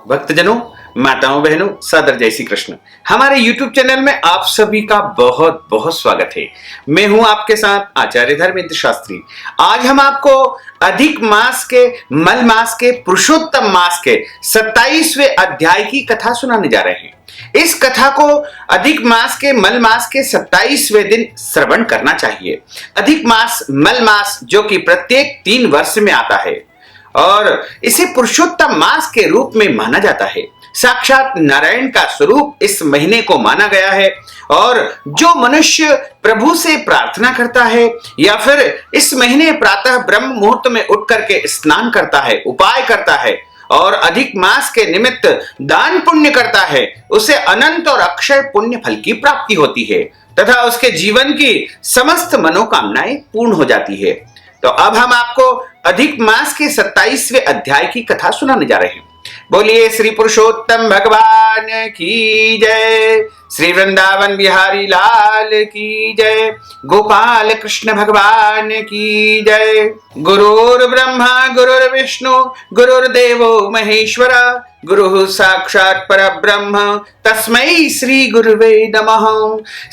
भक्तजनों, माताओं, बहनों, सादर जय श्री कृष्ण। हमारे YouTube चैनल में आप सभी का बहुत बहुत स्वागत है। मैं हूं आपके साथ आचार्य धर्मेंद्र शास्त्री। आज हम आपको अधिक मास के मल मास के पुरुषोत्तम मास के 27वें अध्याय की कथा सुनाने जा रहे हैं। इस कथा को अधिक मास के मल मास के 27वें दिन श्रवण करना चाहिए। अधिक मास मल मास जो कि प्रत्येक 3 वर्ष में आता है और इसे पुरुषोत्तम मास के रूप में माना जाता है। साक्षात नारायण का स्वरूप इस महीने को माना गया है और जो मनुष्य प्रभु से प्रार्थना करता है या फिर इस महीने प्रातः ब्रह्म मुहूर्त में उठ करके स्नान करता है, उपाय करता है और अधिक मास के निमित्त दान पुण्य करता है, उसे अनंत और अक्षय पुण्य फल की प्राप्ति होती है तथा उसके जीवन की समस्त मनोकामनाएं पूर्ण हो जाती है। तो अब हम आपको अधिक मास के 27वें अध्याय की कथा सुनाने जा रहे हैं। बोलिए श्री पुरुषोत्तम भगवान की जय, श्री वृंदावन बिहारी लाल की जय, गोपाल कृष्ण भगवान की जय। गुरुर् ब्रह्मा गुरुर्विष्णु गुरुर्देवो महेश्वरा, गुरुः साक्षात् परब्रह्म तस्मै श्री गुरुवे नमः।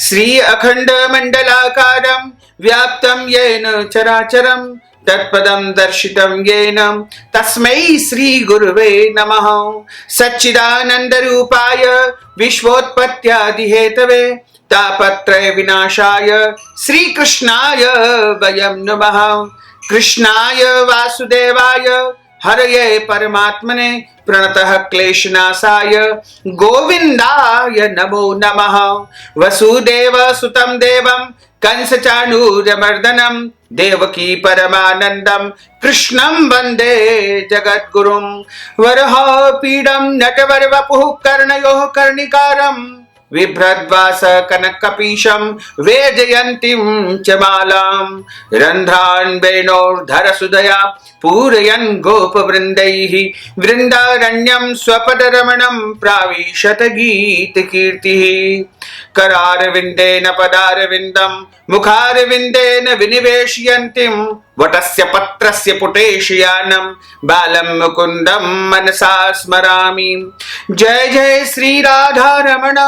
श्री अखंड मंडलाकारं व्याप्तं येन चराचरं तत्पदं दर्शितं येन तस्मै श्री गुरुवे नमः। सच्चिदानंद रूपाय विश्वोत्पत्त्यादि हेतवे तापत्रय विनाशाय श्री कृष्णाय वयं नमः। कृष्णाय वासुदेवाय हरये परमात्मने प्रणतः क्लेशनाशाय गोविंदाय नमो नमः। वसुदेव सुतं देवं कंस चाणूरमर्दनम देवकी परमानंदम कृष्णं वंदे जगद्गुरुं। वरह पीडं नटवर वपुः कर्णयोः कर्णिकारं बिभ्रद्वास कनकपीशं वेजयन्तीं च मालां। रन्ध्रान् वेणोर्धर सुधया पूरयन् गोपवृन्दैः वृन्दारण्यं स्वपदरमणं प्राविशत गीतकीर्तिः। करारविन्देन पदारविन्दं मुखारविन्देन विनिवेशयन्तीं वटस्य पत्रस्य पुटेशयानं बालं मुकुन्दं मनसा स्मरामि। जय जय श्री राधा रमण,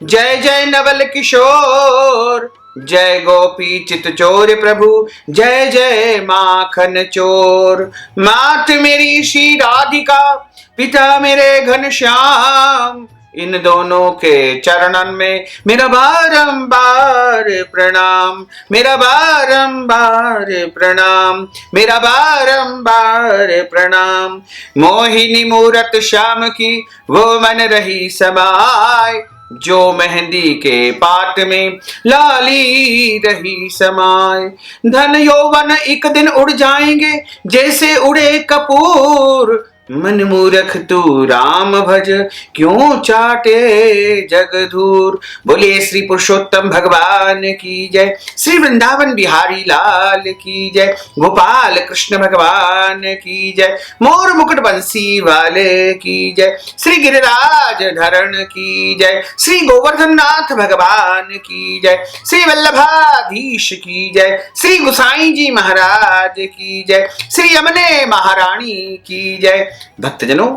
जय जय नवल किशोर, जय गोपी चित चोर प्रभु, जय जय माखन चोर। मात मेरी श्री राधिका, पिता मेरे घनश्याम, इन दोनों के चरणन में मेरा बारंबार प्रणाम, मेरा बारंबार प्रणाम, मेरा बारंबार प्रणाम। मोहिनी मूरत श्याम की वो मन रही समाय, जो मेहंदी के पात में लाली रही समाय। धन यौवन एक दिन उड़ जाएंगे जैसे उड़े कपूर, मन मूर्ख तू राम भज क्यों चाटे जग धूर। बोलिए श्री पुरुषोत्तम भगवान की जय, श्री वृंदावन बिहारी लाल की जय, गोपाल कृष्ण भगवान की जय, मोर मुकुट बंसी वाले की जय, श्री गिरिराज धरण की जय, श्री गोवर्धन नाथ भगवान की जय, श्री वल्लभाधीश की जय, श्री गुसाई जी महाराज की जय, श्री यमुने महारानी की जय। भक्तजनों,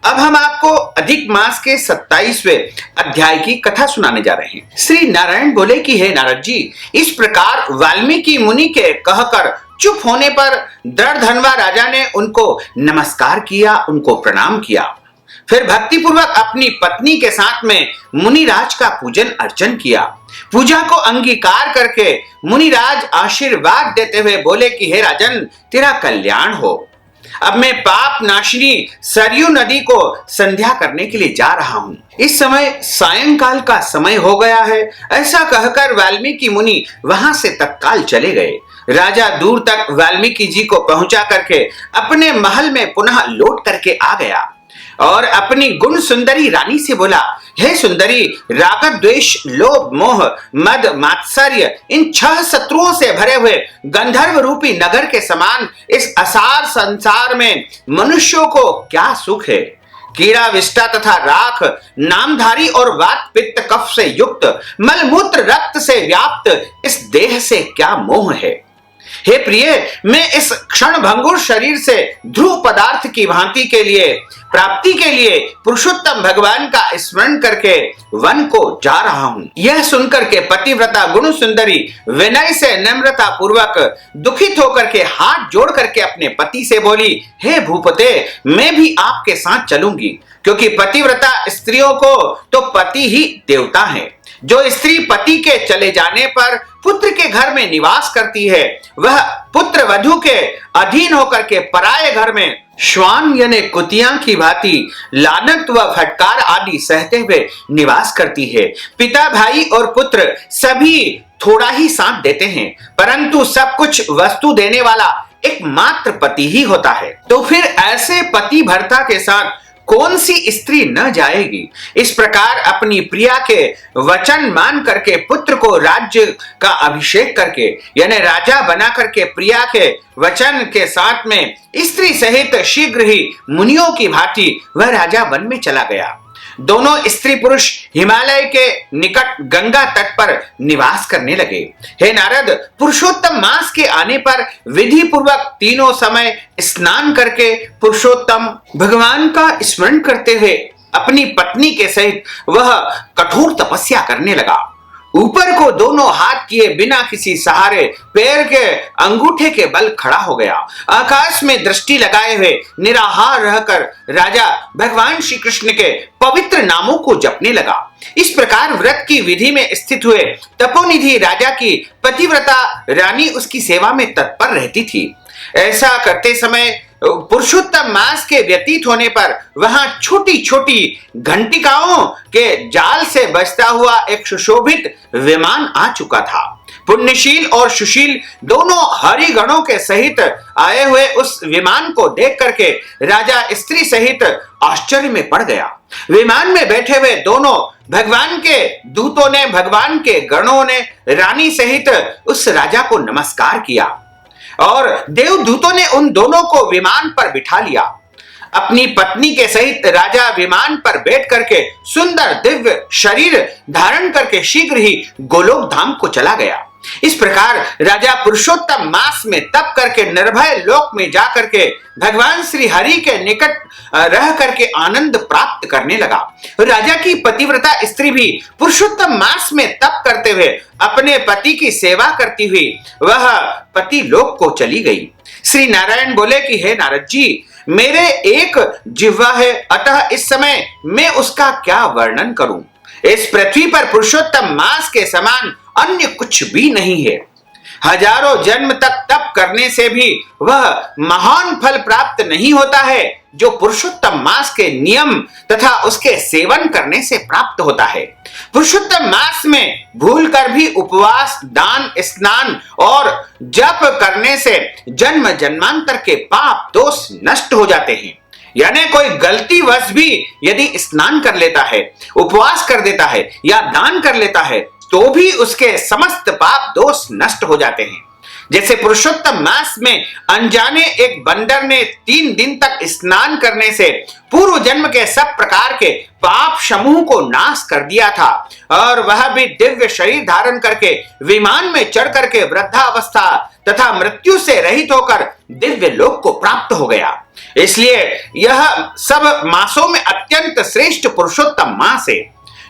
अब हम आपको अधिक मास के 27वें अध्याय की कथा सुनाने जा रहे हैं। श्री नारायण बोले कि हे नारद जी, इस प्रकार वाल्मीकि मुनि के कहकर चुप होने पर दृढ़ धनवा राजा ने उनको नमस्कार किया, उनको प्रणाम किया। फिर भक्ति पूर्वक अपनी पत्नी के साथ में मुनिराज का पूजन अर्चन किया। पूजा को अंगीकार करके मुनिराज आशीर्वाद देते हुए बोले कि हे राजन, तेरा कल्याण हो। अब मैं पाप नाशिनी सरयू नदी को संध्या करने के लिए जा रहा हूं। इस समय सायंकाल का समय हो गया है। ऐसा कहकर वाल्मीकि मुनि वहां से तत्काल चले गए। राजा दूर तक वाल्मीकि जी को पहुंचा करके अपने महल में पुनः लौट करके आ गया और अपनी गुण सुंदरी रानी से बोला, हे सुंदरी, राग द्वेष लोभ मोह मद मात्सर्य इन 6 शत्रुओं से भरे हुए गंधर्व रूपी नगर के समान इस असार संसार में मनुष्यों को क्या सुख है। कीड़ा विष्टा तथा राख, नामधारी और वात पित्त कफ से युक्त, मलमूत्र रक्त से व्याप्त इस देह से क्या मोह है। हे प्रिय, मैं इस क्षण भंगुर शरीर से ध्रुव पदार्थ की भांति के लिए प्राप्ति के लिए पुरुषोत्तम भगवान का स्मरण करके वन को जा रहा हूं। यह सुनकर के पतिव्रता गुण सुंदरी विनय से नम्रता पूर्वक दुखित होकर के हाथ जोड़ करके अपने पति से बोली, हे भूपते, मैं भी आपके साथ चलूंगी, क्योंकि पतिव्रता स्त्रियों को तो पति ही देवता है। जो स्त्री पति के चले जाने पर पुत्र के घर में निवास करती है, वह पुत्र वधू के अधीन होकर के पराये घर में श्वान यानी कुतिया की भांति लानत व फटकार आदि सहते हुए निवास करती है। पिता, भाई और पुत्र सभी थोड़ा ही साथ देते हैं, परंतु सब कुछ वस्तु देने वाला एकमात्र पति ही होता है। तो फिर ऐसे पति भर्ता के साथ कौन सी स्त्री न जाएगी। इस प्रकार अपनी प्रिया के वचन मान करके पुत्र को राज्य का अभिषेक करके यानी राजा बना करके प्रिया के वचन के साथ में स्त्री सहित शीघ्र ही मुनियों की भांति वह राजा वन में चला गया। दोनों स्त्री पुरुष हिमालय के निकट गंगा तट पर निवास करने लगे। हे नारद, पुरुषोत्तम मास के आने पर विधि पूर्वक तीनों समय स्नान करके पुरुषोत्तम भगवान का स्मरण करते हुए अपनी पत्नी के सहित वह कठोर तपस्या करने लगा। ऊपर को दोनों हाथ किए बिना किसी सहारे पैर के अंगूठे के बल खड़ा हो गया। आकाश में दृष्टि लगाए हुए निराहार रहकर राजा भगवान श्री कृष्ण के पवित्र नामों को जपने लगा। इस प्रकार व्रत की विधि में स्थित हुए तपोनिधि राजा की पतिव्रता रानी उसकी सेवा में तत्पर रहती थी। ऐसा करते समय पुरुषोत्तम मास के व्यतीत होने पर वहां छोटी छोटी घंटिकाओं के जाल से बचता हुआ एक सुशोभित विमान आ चुका था। पुण्यशील और सुशील दोनों हरिगणों के सहित आए हुए उस विमान को देख करके राजा स्त्री सहित आश्चर्य में पड़ गया। विमान में बैठे हुए दोनों भगवान के दूतों ने, भगवान के गणों ने रानी सहित उस राजा को नमस्कार किया और देवदूतों ने उन दोनों को विमान पर बिठा लिया। अपनी पत्नी के सहित राजा विमान पर बैठ करके सुंदर दिव्य शरीर धारण करके शीघ्र ही गोलोक धाम को चला गया। इस प्रकार राजा पुरुषोत्तम मास में तप करके निर्भय लोक में जाकर के भगवान श्री हरि के निकट रह करके आनंद प्राप्त करने लगा। राजा की पतिव्रता स्त्री भी पुरुषोत्तम मास में तप करते हुए अपने पति की सेवा करती हुई वह पति लोक को चली गई। श्री नारायण बोले कि हे नारद जी, मेरे एक जिह्वा है, अतः इस समय मैं उसका क्या वर्णन करूं। इस पृथ्वी पर पुरुषोत्तम मास के समान अन्य कुछ भी नहीं है। हजारों जन्म तक तप करने से भी वह महान फल प्राप्त नहीं होता है जो पुरुषोत्तम मास के नियम तथा उसके सेवन करने से प्राप्त होता है। पुरुषोत्तम मास में भूल कर भी उपवास, दान, स्नान और जप करने से जन्म जन्मांतर के पाप दोष नष्ट हो जाते हैं। यानी कोई गलती वश भी यदि स्नान कर लेता है, उपवास कर देता है या दान कर लेता है तो भी उसके समस्त पाप दोष नष्ट हो जाते हैं। जैसे पुरुषोत्तम मास में अनजाने एक बंदर ने 3 दिन तक स्नान करने से पूर्व जन्म के सब प्रकार के पाप समूह को नाश कर दिया था और वह भी दिव्य शरीर धारण करके विमान में चढ़ करके वृद्धावस्था तथा मृत्यु से रहित होकर दिव्य लोक को प्राप्त हो गया। इसलिए यह सब मासों में अत्यंत श्रेष्ठ पुरुषोत्तम मास है।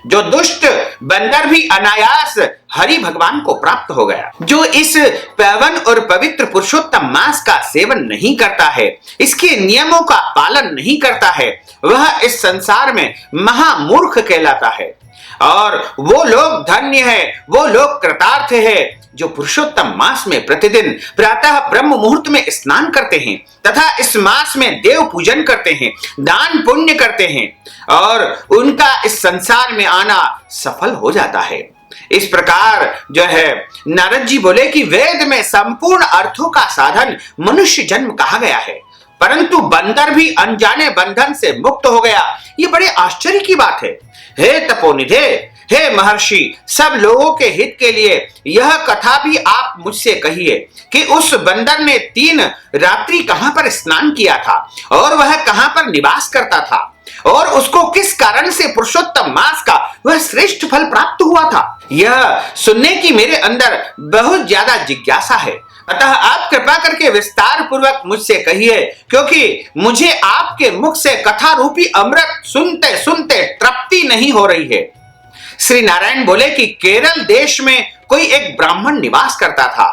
जो दुष्ट बंदर भी अनायास हरि भगवान को प्राप्त हो गया। जो इस पावन और पवित्र पुरुषोत्तम मास का सेवन नहीं करता है, इसके नियमों का पालन नहीं करता है, वह इस संसार में महामूर्ख कहलाता है। और वो लोग धन्य है, वो लोग कृतार्थ है जो पुरुषोत्तम मास में प्रतिदिन प्रातः ब्रह्म मुहूर्त में स्नान करते हैं तथा इस मास में देव पूजन करते हैं, दान पुण्य करते हैं और उनका इस संसार में आना सफल हो जाता है। इस प्रकार जो है नारद जी बोले कि वेद में संपूर्ण अर्थों का साधन मनुष्य जन्म कहा गया है, परंतु बंदर भी अनजाने बंधन से मुक्त हो गया। ये बड़े आश्चर्य की बात है। हे तपोनिधे, हे महर्षि, सब लोगों के हित के लिए यह कथा भी आप मुझसे कहिए कि उस बंदर ने 3 रात्रि कहां पर स्नान किया था और वह कहां पर निवास करता था और उसको किस कारण से पुरुषोत्तम मास का वह श्रेष्ठ फल प्राप्त हुआ था। यह सुनने की मेरे अंदर बहुत ज्यादा जिज्ञासा है, अतः आप कृपा करके विस्तार पूर्वक मुझसे कहिए, क्योंकि मुझे आपके मुख से कथा रूपी अमृत सुनते सुनते तृप्ति नहीं हो रही है। श्री नारायण बोले कि केरल देश में कोई एक ब्राह्मण निवास करता था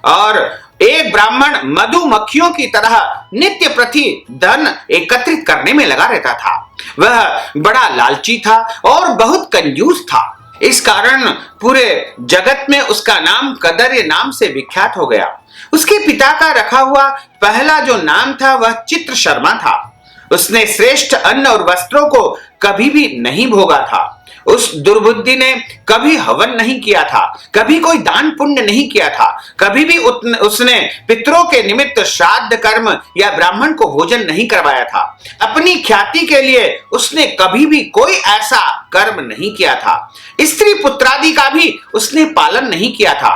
और एक ब्राह्मण मधुमक्खियों की तरह नित्य प्रति धन एकत्रित करने में लगा रहता था। वह बड़ा लालची था और बहुत कंजूस था। इस कारण पूरे जगत में उसका नाम कदर्य नाम से विख्यात हो गया। उसके पिता का रखा हुआ पहला जो नाम था वह चित्र शर्मा था। उसने श्रेष्ठ अन्न और वस्त्रों को कभी भी नहीं भोगा था। उस दुर्बुद्धि ने कभी हवन नहीं किया था, कभी कोई दान पुण्य नहीं किया था, कभी भी उसने पितरों के निमित्त श्राद्ध कर्म या ब्राह्मण को भोजन नहीं करवाया था। अपनी ख्याति के लिए उसने कभी भी कोई ऐसा कर्म नहीं किया था। स्त्री पुत्रादि का भी उसने पालन नहीं किया था।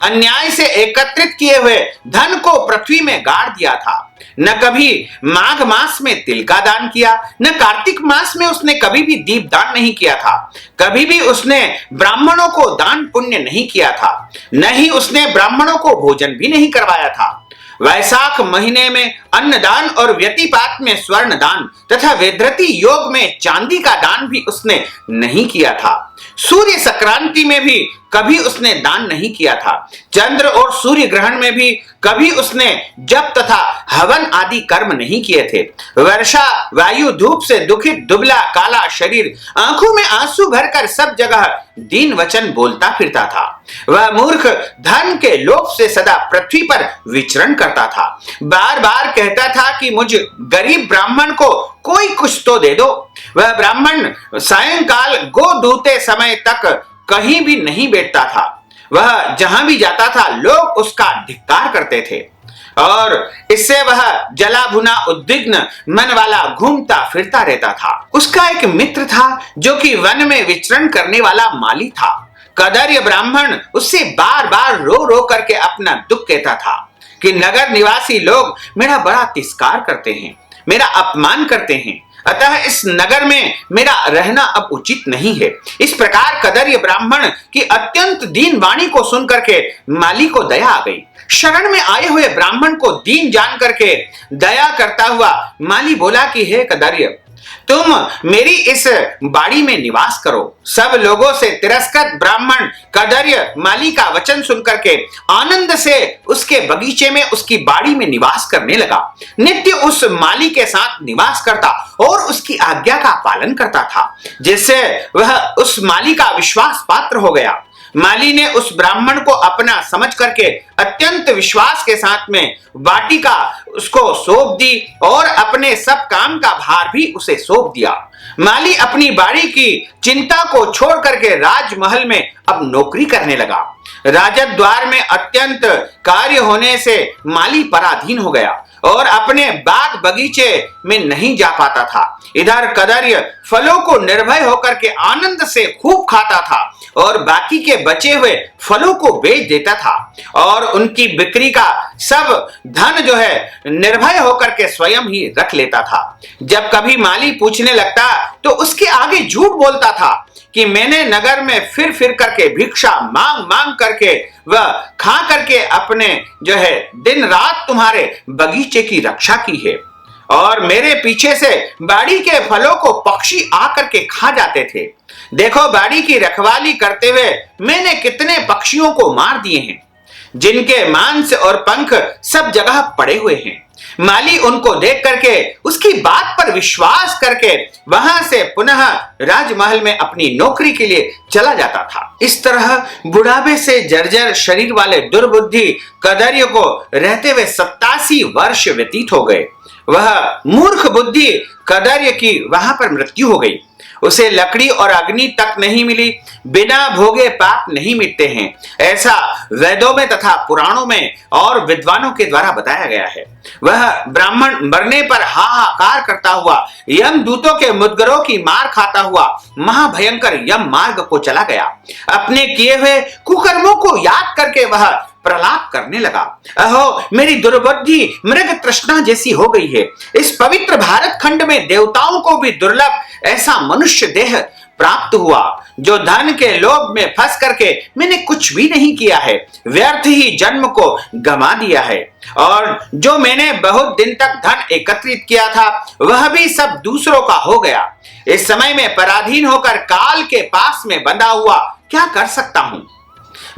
अन्याय से एकत्रित किए हुए धन को पृथ्वी में गाड़ दिया था। न कभी माघ मास में तिल का दान किया, न कार्तिक मास में उसने कभी भी दीप दान नहीं किया था। कभी भी उसने ब्राह्मणों को दान पुण्य नहीं किया था, न ही उसने ब्राह्मणों को भोजन भी नहीं करवाया था। वैशाख महीने में अन्नदान और व्यतिपात में स्वर्ण दान तथा वेदृति योग में चांदी का दान भी उसने नहीं किया था। सूर्य संक्रांति में भी कभी उसने दान नहीं किया था। चंद्र और सूर्य ग्रहण में भी कभी उसने जप तथा हवन आदि कर्म नहीं किए थे। वर्षा वायु धूप से दुखित दुबला काला शरीर, आंखों में आंसू भरकर सब जगह दीन वचन बोलता फिरता था। वह मूर्ख धन के लोभ से सदा पृथ्वी पर विचरण करता था। बार बार कहता था कि मुझ गरीब ब्राह्मण को कोई कुछ तो दे दो। वह ब्राह्मण सायंकाल गो दूते समय तक कहीं भी नहीं बैठता था। वह जहां भी जाता था लोग उसका धिक्कार करते थे और इससे वह जला भुना उद्विग्न मन वाला घूमता फिरता रहता था। उसका एक मित्र था जो कि वन में विचरण करने वाला माली था। कदर्य ब्राह्मण उससे बार बार रो रो करके अपना दुख कहता था कि नगर निवासी लोग मेरा बड़ा तिरस्कार करते हैं, मेरा अपमान करते हैं, अतः इस नगर में मेरा रहना अब उचित नहीं है। इस प्रकार कदर्य ब्राह्मण की अत्यंत दीन वाणी को सुन करके माली को दया आ गई। शरण में आए हुए ब्राह्मण को दीन जान करके दया करता हुआ माली बोला कि हे कदर्य, तुम मेरी इस बाड़ी में निवास करो। सब लोगों से तिरस्कृत ब्राह्मण कदर्य माली का वचन सुनकर के आनंद से उसके बगीचे में उसकी बाड़ी में निवास करने लगा। नित्य उस माली के साथ निवास करता और उसकी आज्ञा का पालन करता था, जिससे वह उस माली का विश्वास पात्र हो गया। माली ने उस ब्राह्मण को अपना समझ करके अत्यंत विश्वास के साथ में वाटिका उसको सौंप दी और अपने सब काम का भार भी उसे सौंप दिया। माली अपनी बाड़ी की चिंता को छोड़ करके राजमहल में अब नौकरी करने लगा। राजद्वार द्वार में अत्यंत कार्य होने से माली पराधीन हो गया और अपने बाग बगीचे में नहीं जा पाता था। इधर कदर्य फलों को निर्भय होकर के आनंद से खूब खाता था और बाकी के बचे हुए फलों को बेच देता था और उनकी बिक्री का सब धन जो है निर्भय होकर के स्वयं ही रख लेता था। जब कभी माली पूछने लगता तो उसके आगे झूठ बोलता था कि मैंने नगर में फिर फिर करके भिक्षा मांग मांग करके वह खा करके अपने जो है दिन रात तुम्हारे बगीचे की रक्षा की है और मेरे पीछे से बाड़ी के फलों को पक्षी आकर के खा जाते थे। देखो बाड़ी की रखवाली करते हुए मैंने कितने पक्षियों को मार दिए हैं, जिनके मांस और पंख सब जगह पड़े हुए हैं। माली उनको देख करके उसकी बात पर विश्वास करके वहां से पुनः राजमहल में अपनी नौकरी के लिए चला जाता था। इस तरह बुढ़ापे से जर्जर शरीर वाले दुर्बुद्धि कदर्य को रहते हुए 87 वर्ष व्यतीत हो गए। वह मूर्ख बुद्धि कदर्य की वहां पर मृत्यु हो गई। उसे लकड़ी और अग्नि तक नहीं मिली। बिना भोगे पाप नहीं मिटते हैं, ऐसा वेदों में तथा पुराणों में और विद्वानों के द्वारा बताया गया है। वह ब्राह्मण मरने पर हाहाकार करता हुआ यम दूतों के मुद्गरों की मार खाता हुआ महाभयंकर यम मार्ग को चला गया। अपने किए हुए कुकर्मों को याद करके वह प्रलाप करने लगा। अहो मेरी दुर्बुद्धि मृग तृष्णा जैसी हो गई है। इस पवित्र भारत खंड में देवताओं को भी दुर्लभ ऐसा मनुष्य देह प्राप्त हुआ। जो धन के लोभ में फंस करके मैंने कुछ भी नहीं किया है, व्यर्थ ही जन्म को गंवा दिया है। और जो मैंने बहुत दिन तक धन एकत्रित किया था वह भी सब दूसरों का हो गया। इस समय में पराधीन होकर काल के पास में बंधा हुआ क्या कर सकता हूं।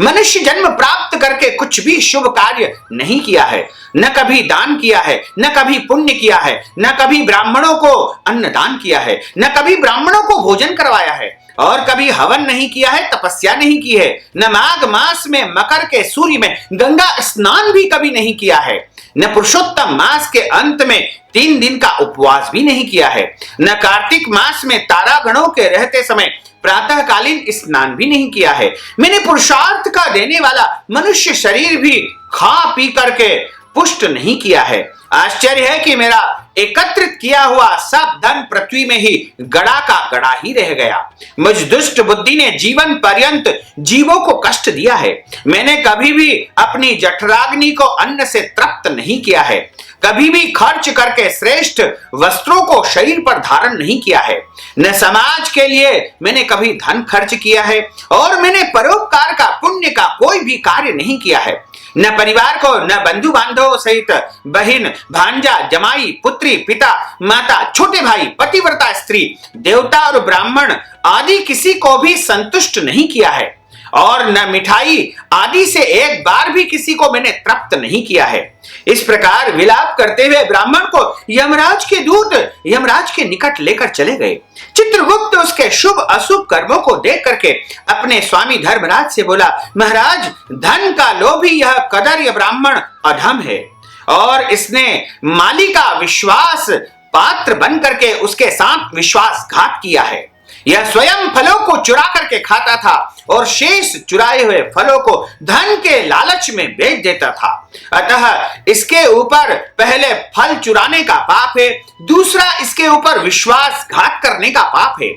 मनुष्य जन्म प्राप्त करके कुछ भी शुभ कार्य नहीं किया है, न कभी दान किया है, न कभी पुण्य किया है, न कभी ब्राह्मणों को अन्नदान किया है, न कभी ब्राह्मणों को भोजन करवाया है, और कभी हवन नहीं किया है, तपस्या नहीं की है, न माघ मास में मकर के सूर्य में गंगा स्नान भी कभी नहीं किया है, न पुरुषोत्तम मास के अंत में 3 दिन का उपवास भी नहीं किया है, न कार्तिक मास में तारागणों के रहते समय प्रातःकालीन स्नान भी नहीं किया है। मैंने पुरुषार्थ का देने वाला मनुष्य शरीर भी खा पी करके पुष्ट नहीं किया है। आश्चर्य है कि मेरा एकत्रित किया हुआ सब धन पृथ्वी में ही गड़ा का गड़ा ही रह गया। मुझ दुष्ट बुद्धि ने जीवन पर्यंत जीवों को कष्ट दिया है। मैंने कभी भी अपनी जठराग्नि को अन्न से तृप्त नहीं किया है, कभी भी खर्च करके श्रेष्ठ वस्त्रों को शरीर पर धारण नहीं किया है, न समाज के लिए मैंने कभी धन खर्च किया है, और मैंने परोपकार का पुण्य का कोई भी कार्य नहीं किया है। न परिवार को, न बंधु बांधवों सहित बहन, भांजा, जमाई, पुत्री, पिता, माता, छोटे भाई, पतिव्रता स्त्री, देवता और ब्राह्मण आदि किसी को भी संतुष्ट नहीं किया है, और न मिठाई आदि से एक बार भी किसी को मैंने तृप्त नहीं किया है। इस प्रकार विलाप करते हुए ब्राह्मण को यमराज के दूत यमराज के निकट लेकर चले गए। चित्रगुप्त उसके शुभ अशुभ कर्मों को देख करके अपने स्वामी धर्मराज से बोला, महाराज, धन का लोभी यह कदर्य ब्राह्मण अधम है, और इसने माली का विश्वास पात्र बन करके उसके साथ विश्वासघात किया है। यह स्वयं फलों को चुरा करके खाता था और शेष चुराए हुए फलों को धन के लालच में बेच देता था। अतः इसके ऊपर पहले फल चुराने का पाप है, दूसरा इसके ऊपर विश्वासघात करने का पाप है।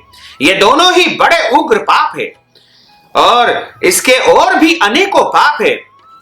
ये दोनों ही बड़े उग्र पाप है, और इसके और भी अनेकों पाप है।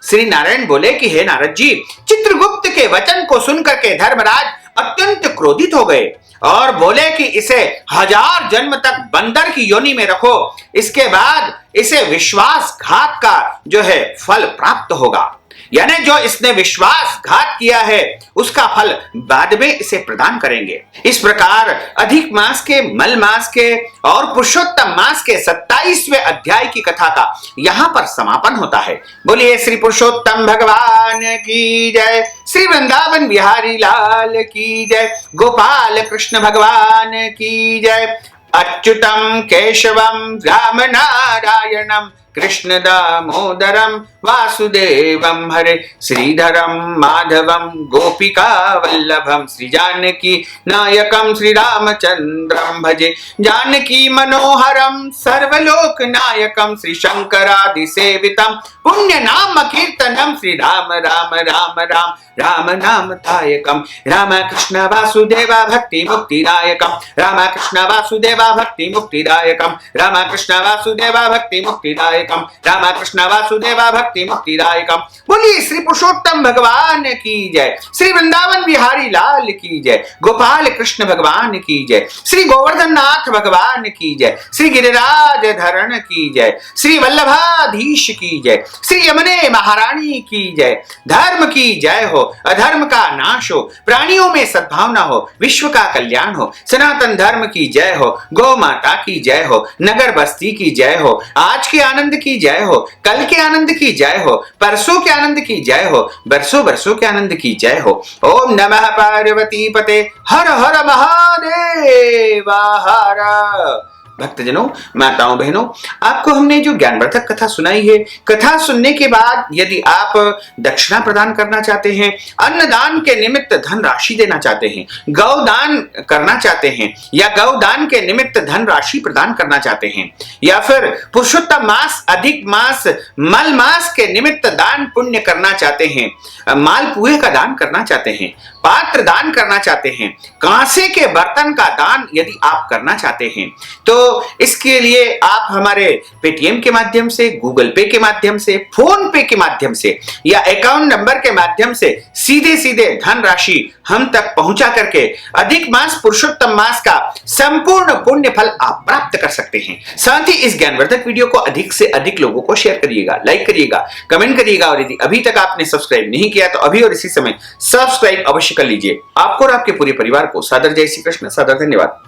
श्री नारायण बोले कि हे नारद जी, चित्रगुप्त के वचन को सुनकर के धर्मराज अत्यंत क्रोधित हो गए और बोले कि इसे 1000 जन्म तक बंदर की योनि में रखो, इसके बाद इसे विश्वासघात का जो है फल प्राप्त होगा। यानी जो इसने विश्वासघात किया है उसका फल बाद में इसे प्रदान करेंगे। इस प्रकार अधिक मास के, मल मास के और पुरुषोत्तम मास के 27वें अध्याय की कथा का यहाँ पर समापन होता है। बोलिए श्री पुरुषोत्तम भगवान की जय, श्री वृंदावन बिहारी लाल की जय, गोपाल कृष्ण भगवान की जय। अच्युतम केशवम राम नारायणम कृष्ण दामोदरम वासुदेवम हरे, श्रीधरम माधवम गोपिका वल्लभम, श्री जानकी नायकम श्री रामचंद्रम भजे, जानकी मनोहरम सर्वलोक नायकम श्री शंकरादि सेवितम, पुण्य नाम कीर्तनम श्री राम राम राम राम राम नाम तायकम, राम कृष्ण वासुदेवा भक्ति मुक्तिदायकम, राम कृष्ण वासुदेवा भक्ति मुक्तिदायकम, राम कृष्ण वासुदेवा भक्ति मुक्तिदायकम, राम कृष्ण वासुदेवा भक्ति मुक्तिदायकम। बोलिए श्री पुरुषोत्तम भगवान की जय, श्री वृंदावन बिहारी लाल की जय, गोपाल कृष्ण भगवान की जय, श्री गोवर्धन नाथ भगवान की जय, श्री गिरिराज धरण की जय, श्री वल्लभाधीश की जय, श्री यमुने महारानी की जय। धर्म की जय हो, अधर्म का नाश हो, प्राणियों में सद्भावना हो, विश्व का कल्याण हो, सनातन धर्म की जय हो, गौ माता की जय हो, नगर बस्ती की जय हो, आज के आनंद की जय हो, कल के आनंद की जय हो, परसों के आनंद की जय हो, बरसों बरसों के आनंद की जय हो। ओम नमः पार्वती पते, हर हर महादेव हर। भक्तजनों, माताओं, बहनों, आपको हमने जो ज्ञानवर्धक कथा सुनाई है, कथा सुनने के बाद यदि आप दक्षिणा प्रदान करना चाहते हैं, अन्नदान के निमित्त धन राशि देना चाहते हैं, गौदान करना चाहते हैं, या गौदान के निमित्त धन राशि प्रदान करना चाहते हैं, या फिर पुरुषोत्तम मास, अधिक मास, मल मास के निमित्त दान पुण्य करना चाहते हैं, मालपुए का दान करना चाहते हैं, पात्र दान करना चाहते हैं, कांसे के बर्तन का दान यदि आप करना चाहते हैं, तो इसके लिए आप हमारे पेटीएम के माध्यम से, गूगल पे के माध्यम से, फोन पे के माध्यम से या अकाउंट नंबर के माध्यम से सीधे सीधे धनराशि हम तक पहुंचा करके अधिक मास पुरुषोत्तम मास का संपूर्ण पुण्य फल आप प्राप्त कर सकते हैं। साथ ही इस ज्ञानवर्धक वीडियो को अधिक से अधिक लोगों को शेयर करिएगा, लाइक करिएगा, कमेंट करिएगा और यदि अभी तक आपने सब्सक्राइब नहीं किया तो अभी और इसी समय सब्सक्राइब अवश्य कर लीजिए। आपको और आपके पूरे परिवार को सादर जय श्री कृष्ण, सादर धन्यवाद।